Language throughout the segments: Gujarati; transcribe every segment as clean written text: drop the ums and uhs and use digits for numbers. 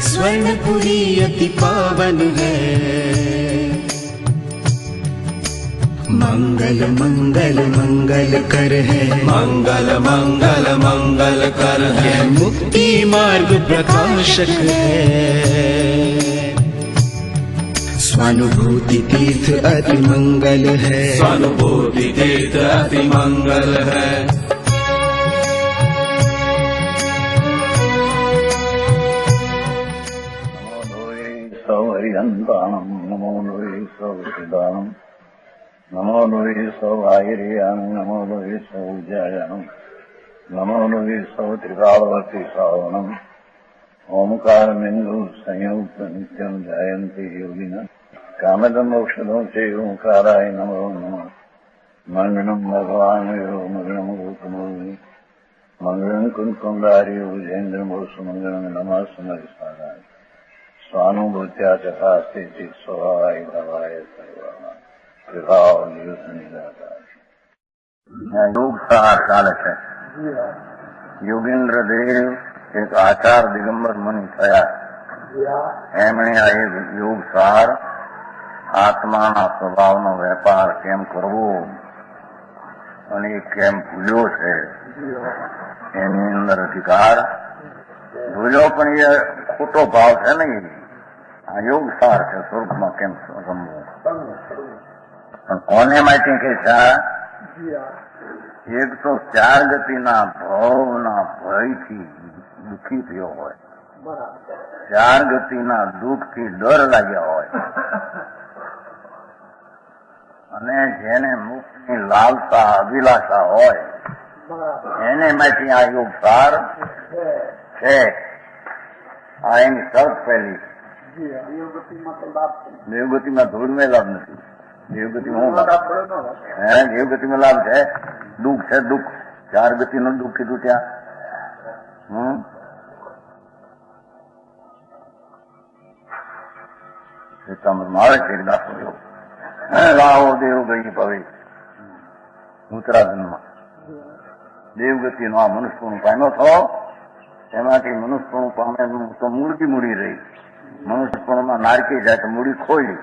स्वर्णपुरी अति पावन है। मंगल मंगल मंगल कर है, मंगल मंगल मंगल कर है, मुक्ति मार्ग प्रकाशक है। स्वानुभूति तीर्थ अति मंगल है, स्वानुभूति तीर्थ अति मंगल है। सौ हरिहंताणम नमो लोहि सौ सिदानम नमो लोहि सौ आयरियाणम नमो लोहि सौ जयनम नमो लोहि सौ त्रिकालवर्ती सावनम ओमकार बिंदु संयुक्त नित्यम जयंती योगिना कामदम मोक्षदम से ओंकाराय नमो नमः। मंगलम भगवान मंगलम गौतमोनि मंगलम कुंकुमधारी भुजेन्द्र मोसु मंगलम नमः समरिसाराय स्वानुभूत्या चकास्ते चित स्वभावाय भवाय सर्वमा विभाव नियुक्त निराकार। योग सार चालक है। योगेन्द्र देव एक आचार दिगंबर मुनि थया। एमणे आ योग सार आत्माना स्वभावनो वेपार केम करवो અને કેમ ભૂલ્યો છે એની અંદર અધિકાર ભૂલ્યો, પણ એ ખોટો ભાવ છે ને, આ યોગ સાર છે સ્વર્ગમાં કેમ રમવું. પણ કોને માટે કે છે? એક તો ચાર ગતિના ભાવના ભયથી દુઃખી થયો હોય, ચાર ગતિના દુઃખથી ડર લાગ્યા હોય, અને જેને મુક્તની લાલસા અભિલાષા હોય એને માટે આ યોગ સાર છે. આ એની શરત પહેલી. દેવગતિમાં ધૂળમાં લાભ નથી. દેવગતિમાં લાભ, દેવગતિમાં લાભ છે. દુઃખ છે દુઃખ, ચાર ગતિનું દુઃખ કીધું ત્યાં. મારે છે દાખલો લાવો દેવ ગઈ પવે ઉત્તરાખંડમાં દેવગતિનો આ મનુષ્યપણું પામ્યો થયો. એમાંથી મનુષ્યપણું પામે તો મૂળકી મૂડી રહી. મનુષ્યપણુમાં નારકી જાય તો મૂડી ખોઈ,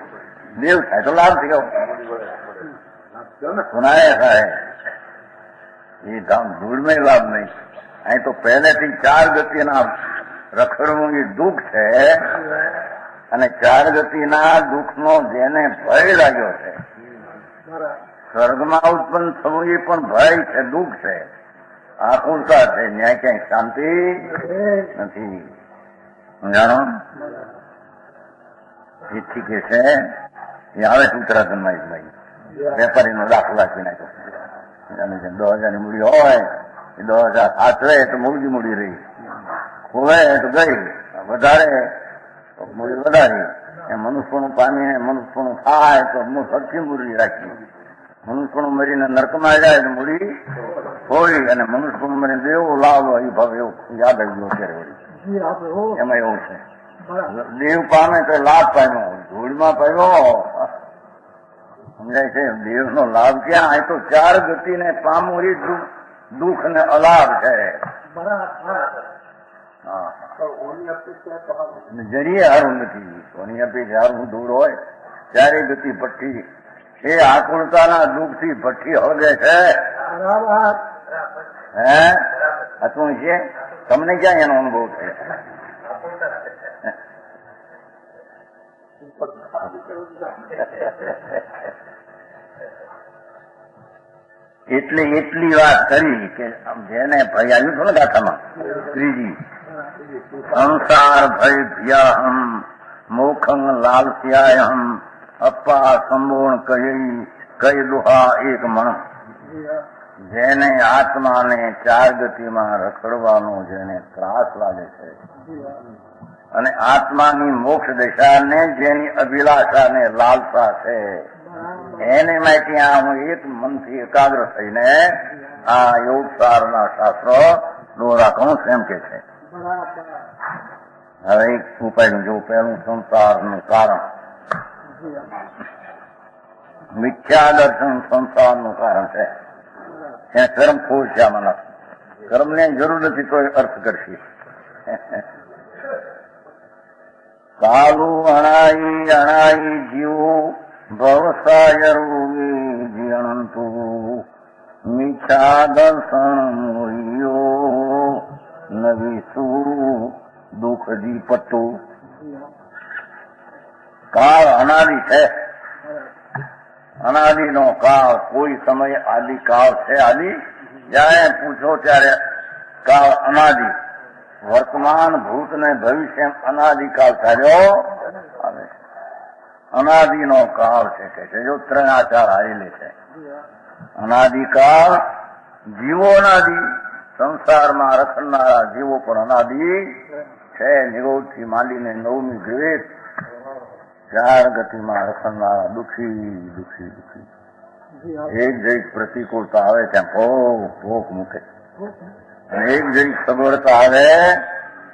દેવ થાય તો લાભ થયો. સુનાયા થાય એ ધૂળમાં લાભ નહીં. અહીં તો પહેલેથી ચાર ગતિના રખડવું એ દુઃખ છે, અને ચાર ગતિના દુઃખનો જેને ભય લાગ્યો છે, સ્વર્ગમાં ઉત્પન્ન થવું એ પણ ભય છે, દુઃખ છે, આકુલતા છે. ન્યાય ક્યાંય શાંતિ નથી. જાણો એથી કે છે એ આવે છે ઉત્તરાખંડમાં એક ભાઈ વેપારીનો દાખલો રાખી નાખ્યો. 10,000 ની મૂડી હોય એ 10,000 સાચવે તો મૂડી મૂડી રહી, ખોવે તો ગઈ, વધારે મૂડી વધારી. એ મનુષ્યનું પામીને મનુષ્યનું થાય તો સરખી મૂડી રાખી. મનુષ્યનું મરીને નર્કમાં જાય તો મૂડી થોડી, અને મનુષ્યનું મરીને દેવો લાવો એ ભાવ એવું યાદ આવી ગયો અત્યારે વળી. એમાં એવું છે, દેવ પામે તો લાભ પામ્યો, ધૂળમાં પામ્યો. સમજાય છે? દેવનો લાભ ક્યાં? અહીં તો ચાર ગતિને પામવું એ દુઃખ ને અલાભ છે. જરીએ હારું નથી. કોની અપેક્ષા હારું દૂર હોય, ચારે ગતિ ભઠ્ઠી એ આકુળતાના દુઃખથી ભઠ્ઠી હળગે છે. હે હતું છે? તમને ક્યાં એનો અનુભવ છે? એટલે એટલી વાત કરી કે જેને ભય આવ્યું હતું ને ગાથામાં ત્રીજી, સંસાર ભય ભ્યાહમ મોખંગ લાલસ્યાયહમ અપ્પા સંબોણ કઈ દુહા એક મણ. જેને આત્માને ચાર ગતિમાં રખડવાનો જેને ત્રાસ લાગે છે, અને આત્માની મોક્ષ દિશાને જેની અભિલાષાને લાલસા છે, એને માટે હું એક મનથી એકાગ્ર થઈને આ યોગ સારના શાસ્ત્રો દોરા કહું એમ કે છે. હવે એક ઉપાયનું જો પહેલું સંસારનું કારણ. મિથ્યા દર્શન સંસારનું કારણ છે. ત્યાં કર્મ ખોજ છે. આમાં કર્મને જરૂર નથી તો અર્થ કરશે. કાલું અણાઈ જીવો ભવસાય રૂવી જીણતું મીઠા દર્શન મોયો નવીસું દુઃખજી પટ્ટું. કાળ અનાદિ છે, અનાદિ નો કાળ, કોઈ સમય આદિ કાળ છે. આદિ જયારે પૂછો ત્યારે કાળ અનાદિ, વર્તમાન ભૂત ને ભવિષ્ય અનાદિકાળ ચાલ્યો આવે. અનાદિ નો કાળ છે કે છે જો ત્રણ આચાર આવેલી છે. અનાદિકાળ, જીવો અનાદિ, સંસારમાં રખડનારા જીવો પણ અનાદિ છે. નિરોધથી માંડીને નવમી ગ્રેટ ચાર ગતિમાં રખડનારા દુઃખી દુઃખી દુઃખી. એક જઈક પ્રતિકૂળતા આવે ત્યાં ભોગ મૂકે, એક જઈક સગવડતા આવે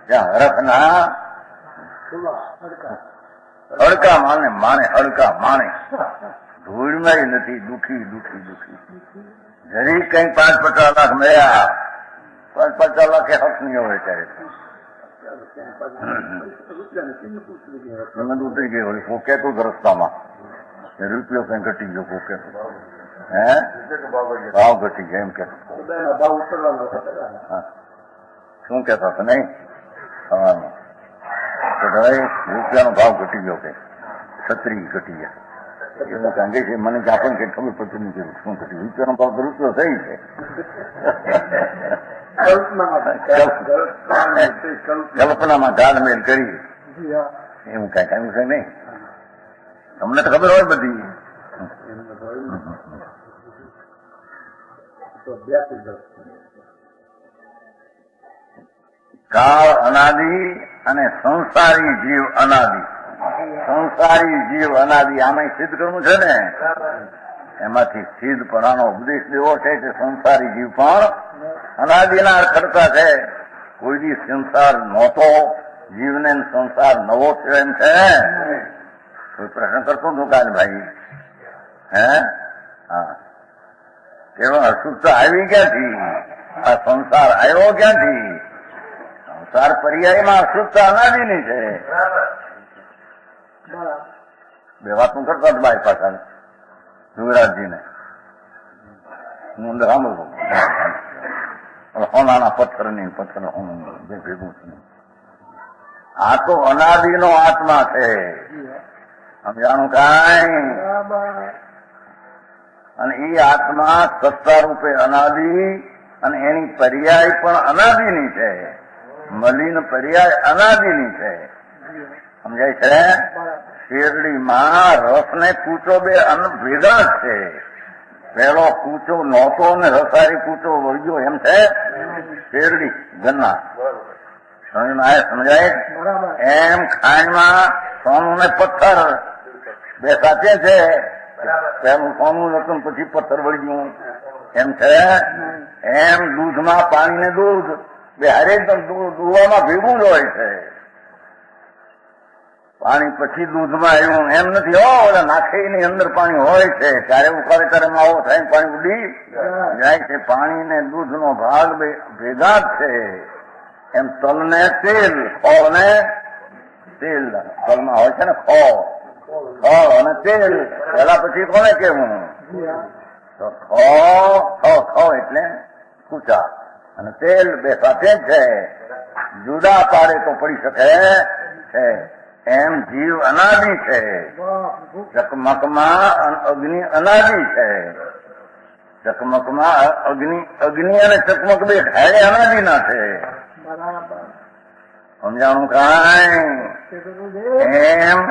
ત્યાં હરખના હડકા માને હડકા માને. ધૂળમાં નથી, દુઃખી દુઃખી દુઃખી. જરી કઈ 5-50 લાખ મળ્યા, 5-50 લાખ હક નહીં હોય ત્યારે ઉતરી ગઈ હોય. કોકે તો રસ્તામાં રૂપિયો કઈ ઘટી ગયો, કોકે તો હે ભાવ ઘટી ગયા એમ કે શું કેતા હતા નહીં સવારમાં તો ભાઈ રૂપિયાનો ભાવ ઘટી ગયો કે 36 ઘટી ગયા. એવું કાંગે છે મને કે આપણને કઈ ખબર પડતી નથી શું ઘટી. રૂપિયાનો ભાવ તો રૂપિયો થઈ છે. કલ્પનામાં ગાળમેલ કરી એવું કઈ કાંઈ છે નહીં. તમને તો ખબર હોય બધી. કાળ અનાદિ અને સંસારી જીવ અનાદિ. સંસારી જીવ અનાદિ આમાં સિદ્ધ કરવું છે ને, એમાંથી સિદ્ધપણાનો ઉપદેશ દેવો છે કે સંસારી જીવ પણ અનાદિના કરતા છે. કોઈ દી સંસાર નહોતો, જીવને સંસાર નવો થયો એમ છે. કોઈ પ્રશ્ન કરતો હતો કાલ ભાઈ, હે હા કેવો અશુદ્ધતા આવી ક્યાંથી? આ સંસાર આવ્યો ક્યાંથી? સંસાર પર્યાયમાં અશુદ્ધતા અનાદિની છે. બે વાતનું કરતા હતા બાઈ પાછા યુવરાજજીને હું અંદર સાંભળું. હોનાના પથ્થરની પથ્થર બે ભેગું છે. આ તો અનાદિનો આત્મા છે, સમજાણું કાંઈ? અને એ આત્મા સત્તા રૂપે અનાદિ અને એની પર્યાય પણ અનાદિની છે. મલિન પર્યાય અનાદિની છે, સમજાય છે? શેરડીમાં રસ ને કૂચો બે ભેગા જ છે. પેલો કૂચો નહોતો ને રસારી કૂચો વળગ્યો એમ છે. શેરડી ગન્ના સમજાય? એમ ખાંડમાં સોનું ને પથ્થર બે સાથે છે. પેલું સોનું નતું પછી પથ્થર વળગ્યું એમ છે. એમ દૂધમાં પાણી ને દૂધ બે હરેક દુવામાં ભેગું જ હોય છે. પાણી પછી દૂધમાં આવ્યું એમ નથી. ઓલા નાખીની અંદર પાણી હોય છે ત્યારે ઉકાળે ત્યારે માવો થાય પાણી ઉડી જાય છે. પાણી ને દૂધનો ભાગ ભેગા જ છે. એમ તલ ને તેલ, ખોળ ને તેલ. તલમાં હોય છે ને ખોળ અને તેલ. પેલા પછી કોને કેવું? તો ખો એટલે કૂચા અને તેલ બે સાથે જ છે. જુદા પાડે તો પડી શકે છે. એમ જીવ અનાદિ છે. ચકમકમાં અગ્નિ અનાદિ છે. ચકમકમાં અગ્નિ અને ચકમક બે ઘાયે અનાદિના છે. સમજાણું કાંઈ? એમ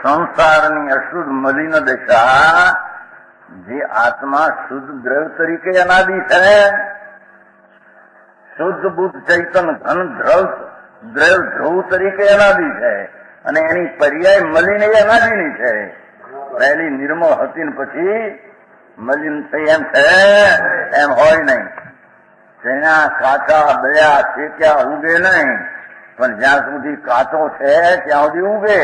સંસારની અશુદ્ધ મલિન દશા જે આત્મા શુદ્ધ દ્રવ તરીકે અનાદિ છે. શુદ્ધ બુદ્ધ ચૈતન ઘન દ્રવ ધ્રુવ તરીકે અનાદિ છે. અને એની પર્યાય મલિન એ અનાદિની છે. પહેલી નિર્મળ હતી ને પછી મલિન થઈ એમ છે એમ હોય નહીં. જેના કાચા બળ્યા શેક્યા ઉગે નહીં, પણ જ્યાં સુધી કાચો છે ત્યાં સુધી ઉગે.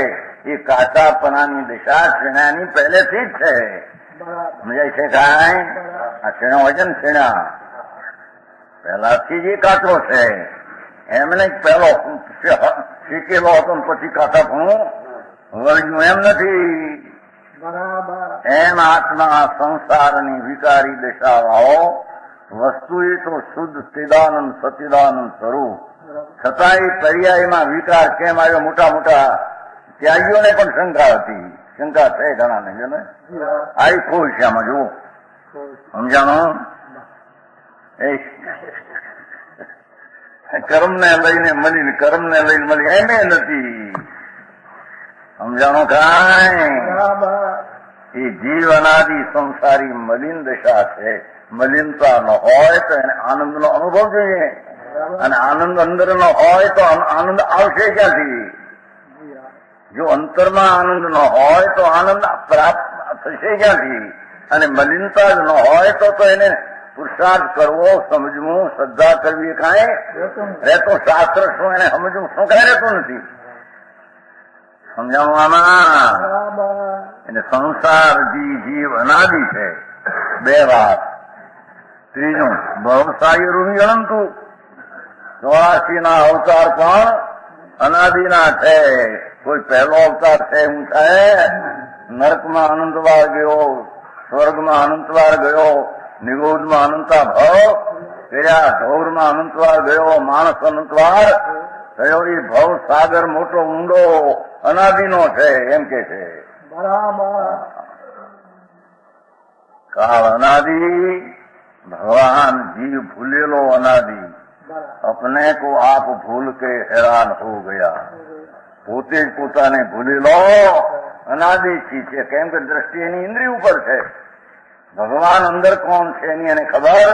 એ કાચાપણાની દિશા શેણાની પહેલેથી જ છે. સમજાય છે કાંઈ? આ શેણા હોય છે ને, શેણા પહેલાથી જ એ કાચો છે. એમને પહેલો શીખેલો હતો ને પછી કાકાપણું વળ્યું એમ નથી. એમ આત્મા સંસારની વિકારી દશાવાઓ વસ્તુ એ તો શુદ્ધ સ્થિદાનંદ સચિદાનંદ સ્વરૂપ, છતાંય પર્યાયમાં વિકાર કેમ આવ્યો? મોટા મોટા ત્યાગીઓને પણ શંકા હતી. શંકા છે ઘણાને જો ને આવી કોઈ છે આમાં જુઓ સમજાણો. કર્મને લઈને મળી, કર્મને લઈને મળી એમ નથી સમજાણો. કાંઈ એ જીવ અનાદિ સંસારી મલિન દશા છે. મલિનતા ન હોય તો એને આનંદનો અનુભવ જોઈએ, અને આનંદ અંદર ન હોય તો આનંદ આવશે ક્યાંથી? જો અંતરમાં આનંદ ન હોય તો આનંદ પ્રાપ્ત થશે ક્યાંથી? અને મલિનતા જ ન હોય તો એને પુરુષાર્થ કરવો, સમજવું, શ્રદ્ધા કરવી કાંઈ રહેતો શાસ્ત્ર શું એને સમજવું શું કાંઈ રહેતું નથી. સમજાવું આમાં? એને સંસાર જીવ અનાદિ છે. બે વાત. ત્રીજું ભવસાયી રૂહી અનંતુ, 84 અવતાર પણ અનાદિના છે. કોઈ પહેલો અવતાર છે હું છે નરકમાં અનંતવાર ગયો, સ્વર્ગમાં અનંતવાર ગયો, નિગોદમાં અનંતા ભાવ કર્યા, ઢોરમાં અનંતવાર ગયો, માણસ અનંતવાર થયો. એ ભવ સાગર મોટો ઊંડો અનાદિનો છે એમ કે છે. કાળ અનાદિ, ભગવાન જીવ ભૂલેલો અનાદિ, अपने को आप भूल के हैरान हो गया. પોતે જ પોતાને ભૂલેલો અનાદિ ચીજ છે. કેમ કે દ્રષ્ટિ એની ઇન્દ્રિય ઉપર છે. ભગવાન અંદર કોણ છે એની એને ખબર,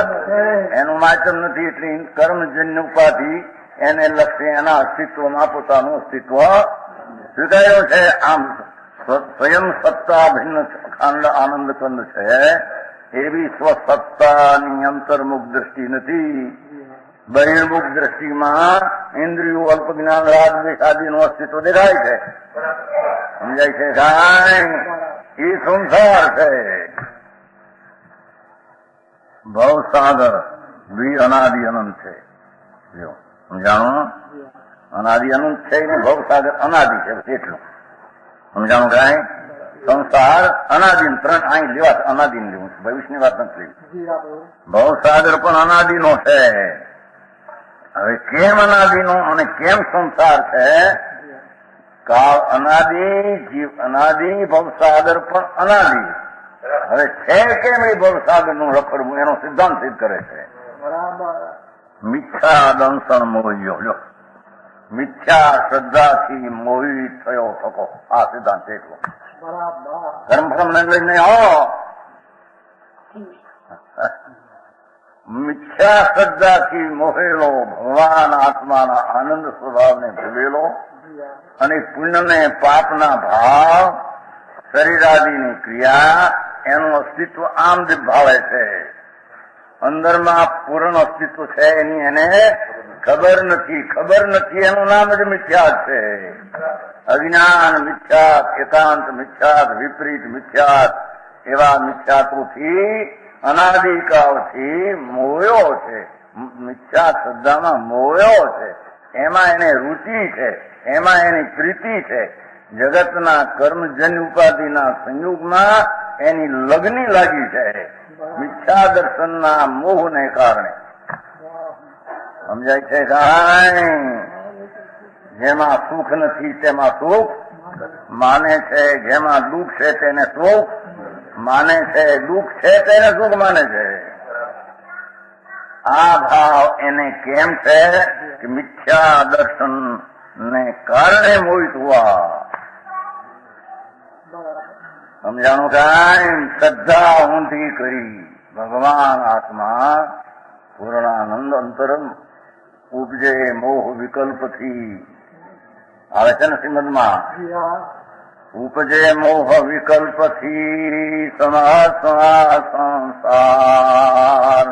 એનું માચમ નથી. એટલી કર્મજન્ય ઉપાધિ એને લક્ષે એના અસ્તિત્વમાં પોતાનું અસ્તિત્વ સ્વીકાર્યો છે. આમ સ્વયં સત્તા ભિન્ન ખંડ આનંદ કંદ છે. એવી સ્વસત્તાની અંતર્મુખ દ્રષ્ટિ નથી. બહિર્મુખ દ્રષ્ટિમાં ઇન્દ્રિયો, અલ્પ જ્ઞાન, રાગ આદિનું અસ્તિત્વ દેખાય છે. સમજાય છે? કાંઈ એ સંસાર છે. ભવસાગર વી અનાદિ અનંત છે. જો સમજાણું? અનાદિ અનંત છે ને ભવસાગર અનાદિ છે. એટલું સમજાણું? કાંઈ સંસાર અનાદિ, ત્રણ અહીં લેવા અનાદિ લેવું, ભવિષ્યની વાત નથી લેવી. ભવસાગર પણ અનાદિનો છે. હવે કેમ અનાદિનો અને કેમ સંસાર છે? કાળ અનાદિ, જીવ અનાદિ, ભવસાગર પણ અનાદિ. હવે છે કેમ એ ભવસાગર નું રખડવું એનો સિદ્ધાંત સિદ્ધ કરે છે. મિથ્યા દંશન મોહ્યો, લો મિથ્યા શ્રદ્ધાથી મોહિત થયો થકો. આ સિદ્ધાંત એટલો ધર્મફ્રમ ને લઈને મિથ્યા શ્રદ્ધાથી મોહેલો, ભગવાન આત્માના આનંદ સ્વભાવને ભૂલેલો, અને પુણ્યને પાપના ભાવ, શરીરાદિની ક્રિયા, એનું અસ્તિત્વ આમ જ ભાવે છે. અંદરમાં પૂર્ણ અસ્તિત્વ છે એની એને ખબર નથી. ખબર નથી એનું નામ જ મિથ્યા છે. અજ્ઞાન મિથ્યાત, એકાંત મિથ્યાત, વિપરીત મિથ્યાત, એવા મિથ્યાત્વથી અનાદિકાળથી મોયો છે. મિથ્યા શ્રદ્ધામાં મોયો છે. એમાં એને રુચિ છે, એમાં એની પ્રીતિ છે. જગતના કર્મજન્ય ઉપાધિના સંયોગમાં એની લગ્ની લાગી છે. મિથ્યા દર્શનના મોહને કારણે. સમજાય છે? કાંઈ જેમાં સુખ નથી તેમાં સુખ માને છે, જેમાં દુઃખ છે તેને સુખ માને છે, દુઃખ છે તેને સુખ માને છે. આ ભાવ એને કેમ છે કે મિથ્યા દર્શન ને કારણે મોહિત હુઆ. સમજાણું? કાંઈ શ્રદ્ધા ઊંધી કરી ભગવાન આત્મા પૂર્ણાનંદ અંતરમ ઉપજે મોહ વિકલ્પથી આવે છે ને શ્રીમદમાં. ઉપજે મોહ વિકલ્પથી સંસાર.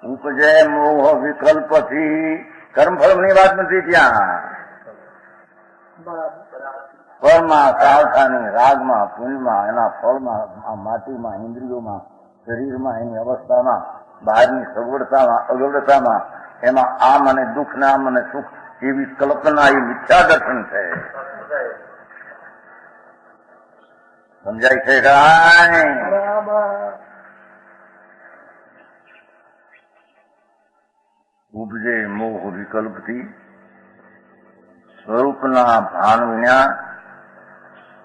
ઉપજે મોહ વિકલ્પથી કર્મફળની વાત નથી ત્યાં. ફળમાં, સાવધાની, રાગમાં, પુણ્યમાં, એના ફળમાં, માટીમાં, ઇન્દ્રિયોમાં, શરીરમાં, એની અવસ્થામાં, બહારની સગવડતામાં, અગવડતામાં એમાં આ મને દુઃખ ને આ મને સુખ એવી કલ્પના એ મિથ્યા દર્શન છે. સમજાય છે કાંઈ? ઉપજે મોહ વિકલ્પથી સ્વરૂપના ભાન વિના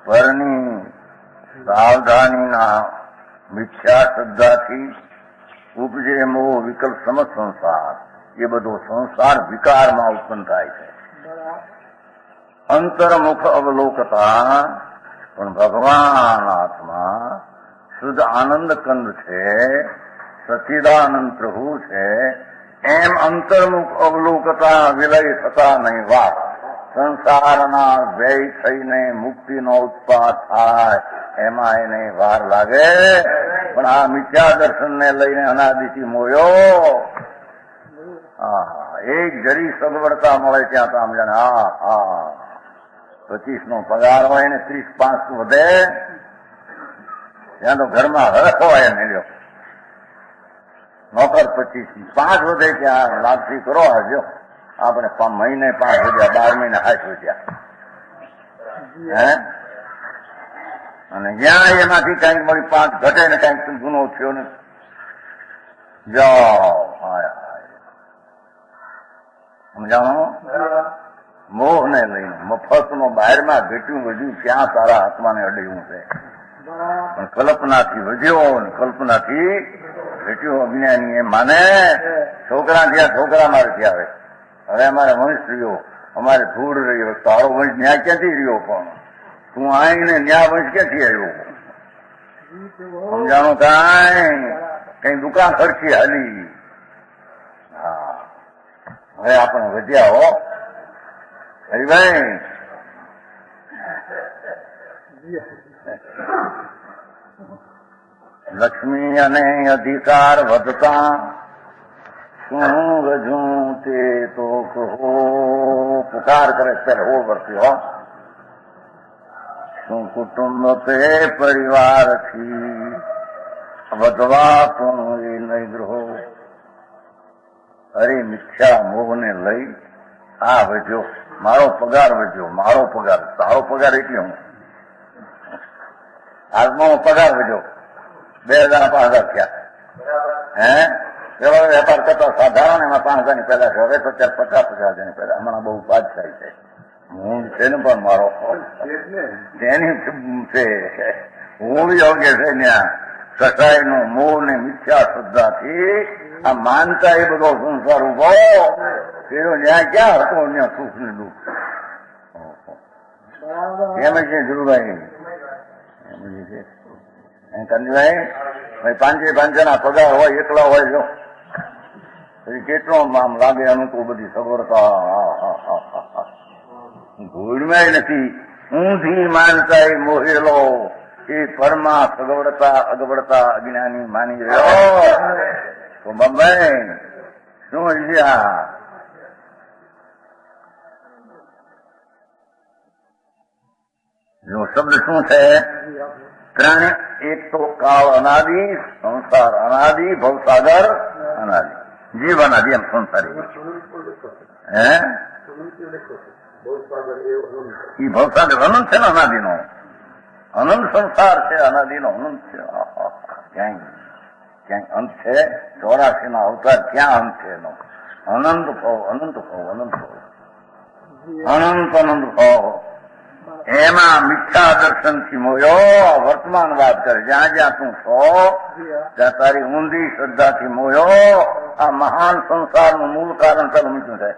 પરની સાવધાનીના મિથ્યા શ્રદ્ધાથી ઉપજે મોહ વિકલ્પ સમ સંસાર. એ બધો સંસાર વિકારમાં ઉત્પન્ન થાય છે. અંતર્મુખ અવલોકતા પણ ભગવાન આત્મા શુદ્ધ આનંદ કંદ છે, સચિદાનંદ પ્રભુ છે. એમ અંતર્મુખ અવલોકતા વિલય થતા નહીં વાત. સંસારના વ્યય થઈને મુક્તિનો ઉત્પાદ થાય એમાં એને વાર લાગે. પણ આ મિથ્યા દર્શનને લઈને અનાદિથી મોયો. એક જરી સગવડતા મળે ત્યાં તો આમ જાણે 25 પગાર હોય ને 30-5 વધે ત્યાં તો ઘરમાં હરખ હોય ને લ્યો. નોકર 25 વધે ત્યાં લાગથી કરો હજો. આપણે મહિને 5 વધ્યા, 12 મહિને 8 વધ્યા. હે અને જ્યાં એમાંથી કઈક મળી 5 ઘટે ને કઈક ગુનો થયો ને જાઓ. સમજાણો? મોહ ને લઈને મફતનો બહારમાં ઘટ્યું વધ્યું ક્યાં તારા આત્માને અડ્યું છે. પણ કલ્પનાથી વધ્યો ને કલ્પનાથી ઘટ્યો. અજ્ઞાની એ માને છોકરા થયા, છોકરા મારેથી આવે. હવે અમારે વંશ રહ્યો, અમારે ધૂળ રહ્યો. તારો વંશ ન્યા ક્યાંથી રહ્યો? પણ તું આવીને ન્યા વંશ ક્યાંથી આવ્યો? સમજાણો કાંઈ? કઈ દુકાન ખર્ચી હાલી. હા, હવે આપણે વધ્યા હો હરિભાઈ. લક્ષ્મી અને અધિકાર વધતા શું રજું તે તો કહો. પુકાર કરે ત્યારે હો વર્તી હો. શું કુટુંબ તે પરિવારથી વધવા પણ એ નહીં ગ્રહો. અરે મિથ્યા મોહને લઈ આ વધ્યો, મારો પગાર વધ્યો, મારો પગાર. તારો પગાર એટલે હું હાલમાં પગાર વધ્યો 2000-5000 થયા. હે એવા વેપાર કરતા સાધારણ એમાં 5000 ની પેલા છે. હવે તો 50,000 ની પેલા. હમણાં બહુ બાદશાહી છે. હું છે ને પણ મારો તેની છે હું યોગ્ય છે ત્યાં કસાયનું મોહ ને મિથ્યા શ્રદ્ધાથી આ માનતા એ બધો સંસાર ઉભો એનો ન્યાય ક્યાં હતો? ત્યાં સુખ ને દુઃખ એમ છે ધ્રુવભાઈ. કંજભાઈ પાંચે ના પગાર હોય, એકલા હોય જો પછી કેટલો આમ લાગે અનુકૂળ બધી સગવડતા. ભૂલમાં નથી. ઊંધી માનતા એ મોહેલો એ પરમાં સગવડતા અગવડતા અજ્ઞાની માની રહ્યો. તો બાબાઈ શું વિદ્યા શબ્દ શું છે? ત્રણે એક તો કાળ અનાદિ, સંસાર અનાદિ, ભવસાગર અનાદિ. જીવ અનાદિ એમ સંસારી. હે એ ભવસાગર અનંત છે ને અનાદિ નો. અનંત સંસાર છે, અનાદિ નો અનંત છે. ક્યાંય અંત છે? 84 ના અવતાર ક્યાં અંત છે એનો? અનંત ભવ, અનંત ભવ, અનંત ભવ, અનંત અનંત ભવ. એમાં મિથ્યા દર્શન થી મોયો વર્તમાન વાત કરે. જ્યાં જ્યાં તું છો ત્યાં તારી ઊંધી શ્રદ્ધાથી મોયો આ મહાન સંસારનું મૂળ કારણ ચાલુ મીઠું છે.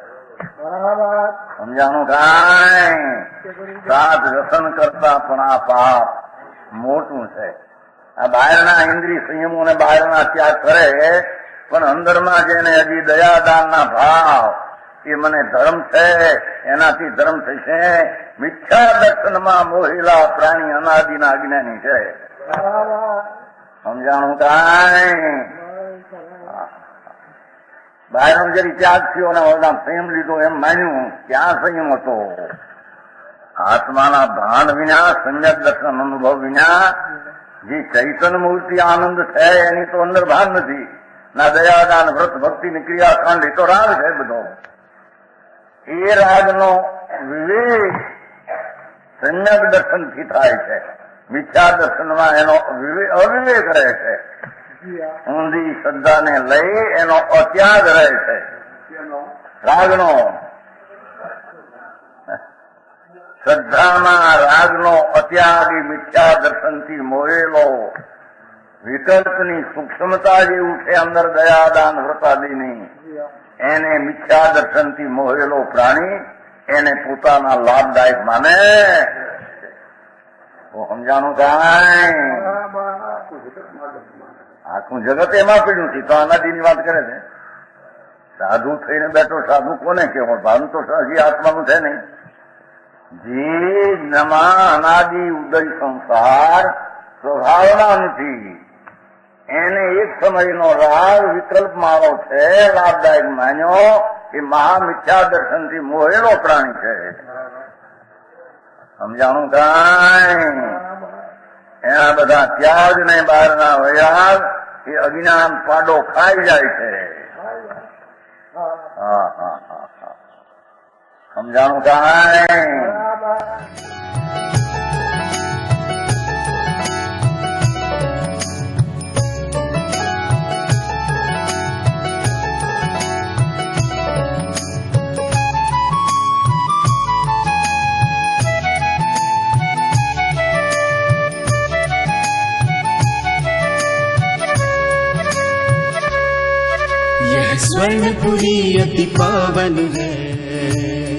સમજાણું કાંઈ? સાત વ્યસન કરતા પણ આ પાપ મોટું છે. આ બહારના ઇન્દ્રિય સંયમોને બહારના ત્યાગ કરે પણ અંદરમાં જેને હજી દયાદાનના ભાવ એ મને ધર્મ છે એનાથી ધર્મ થશે. મિથ્યા દર્શનમાં મોહેલા પ્રાણી અનાદિના અજ્ઞાની છે. સમજાણું કાંઈ? બહારનો જરી ત્યાગ થયો ને સંયમ લીધો એમ માન્યું. ક્યાં સંયમ હતો? આત્માના ભાન વિના, સમ્યક દર્શન અનુભવ વિના જે ચૈતન્ય મૂર્તિ આનંદ છે એની તો અંદર ભાન નથી. ना दयादान व्रत भक्ति ની ક્રિયાકાંડ તો રાગ છે બધો. એ રાગનો વિવેક સમ્યક દર્શનથી થાય છે. મિથ્યા દર્શનમાં એનો અવિવેક રહે છે. ઊંધી શ્રદ્ધાને લઈ એનો અત્યાગ રહે છે. રાગનો શ્રદ્ધામાં રાગનો અત્યાગી મિથ્યા દર્શનથી મોહેલો વિકલ્પની સૂક્ષ્મતા જે ઉઠે અંદર દયાદાન વ્રતાદિની એને મિથ્યા દર્શનથી મોહેલો પ્રાણી એને પોતાના લાભદાયક માને. સમજાણું કાંઈ આખું જગત એમાં પીડ્યું છે. તો અનાદિની વાત કરે છે. સાધુ થઈને બેઠો સાધુ કોને કેવો? ભાન તો હજી આત્માનું છે નહીં. જે અનાદિ ઉદય સંસાર સ્વભાવના નથી એને એક સમયનો રાગ વિકલ્પ મારો છે લાભદાયક માન્યો એ મહામિથ્યા દર્શનથી મોહેલો પ્રાણી છે. સમજાણું કાંઈ? એના બધા ત્યાગ ને બહારના વૈરાગ એ અજ્ઞાન પાડો ખાઈ જાય છે. હા હા હા હા સમજાણું કાંઈ? यह स्वर्णपुरी अति पावन है.